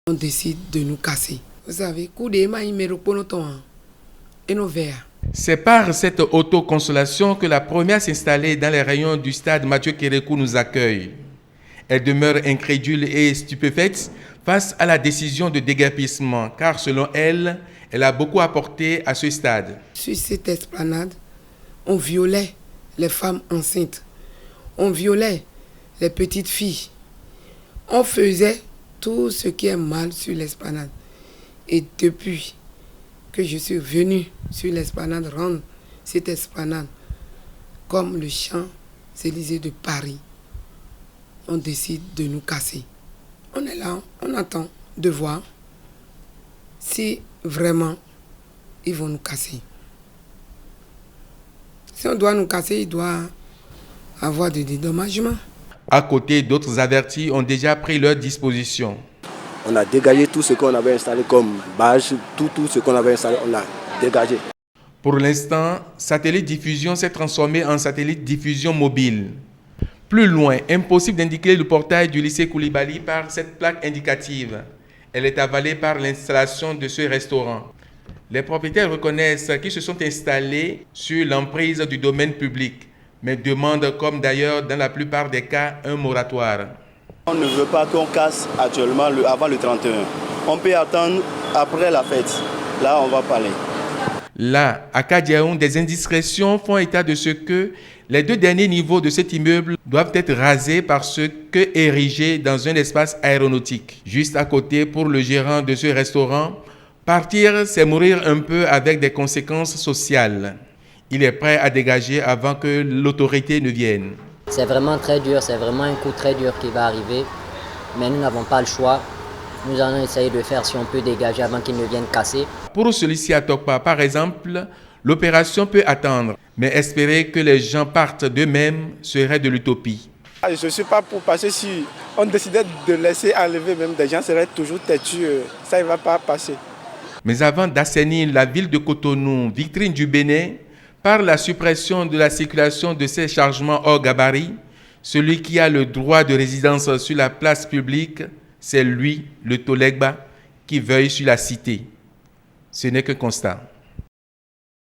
On décide de nous casser. Vous savez, coup de main, il me reprend et nos verres. C'est par cette autoconsolation que la première à s'installer dans les rayons du stade Mathieu Kérékou nous accueille. Elle demeure incrédule et stupéfaite face à la décision de déguerpissement, car selon elle, elle a beaucoup apporté à ce stade. Sur cette esplanade, on violait les femmes enceintes, on violait les petites filles, on faisait tout ce qui est mal sur l'esplanade. Et depuis que je suis venu sur l'esplanade, rendre cette esplanade comme le Champs-Élysées de Paris, on décide de nous casser. On est là, on attend de voir si vraiment ils vont nous casser. Si on doit nous casser, il doit avoir des dédommagements. À côté, d'autres avertis ont déjà pris leurs dispositions. On a dégagé tout ce qu'on avait installé comme bâche, tout ce qu'on avait installé, on l'a dégagé. Pour l'instant, satellite diffusion s'est transformé en satellite diffusion mobile. Plus loin, impossible d'indiquer le portail du lycée Koulibaly par cette plaque indicative. Elle est avalée par l'installation de ce restaurant. Les propriétaires reconnaissent qu'ils se sont installés sur l'emprise du domaine public, mais demandent, comme d'ailleurs dans la plupart des cas, un moratoire. On ne veut pas qu'on casse actuellement avant le 31. On peut attendre après la fête. Là, on va parler. Là, à Kadiaoun, des indiscrétions font état de ce que les 2 derniers niveaux de cet immeuble doivent être rasés parce que érigés dans un espace aéronautique. Juste à côté, pour le gérant de ce restaurant, partir, c'est mourir un peu avec des conséquences sociales. Il est prêt à dégager avant que l'autorité ne vienne. C'est vraiment très dur, c'est vraiment un coup très dur qui va arriver. Mais nous n'avons pas le choix. Nous allons essayer de faire si on peut dégager avant qu'ils ne viennent casser. Pour celui-ci à Tokpa, par exemple, l'opération peut attendre. Mais espérer que les gens partent d'eux-mêmes serait de l'utopie. Je ne suis pas pour passer si on décidait de laisser enlever même des gens, seraient toujours têtus. Ça ne va pas passer. Mais avant d'assainir la ville de Cotonou, vitrine du Bénin, par la suppression de la circulation de ces chargements hors gabarit, celui qui a le droit de résidence sur la place publique, c'est lui, le Tolegba, qui veuille sur la cité. Ce n'est qu'un constat.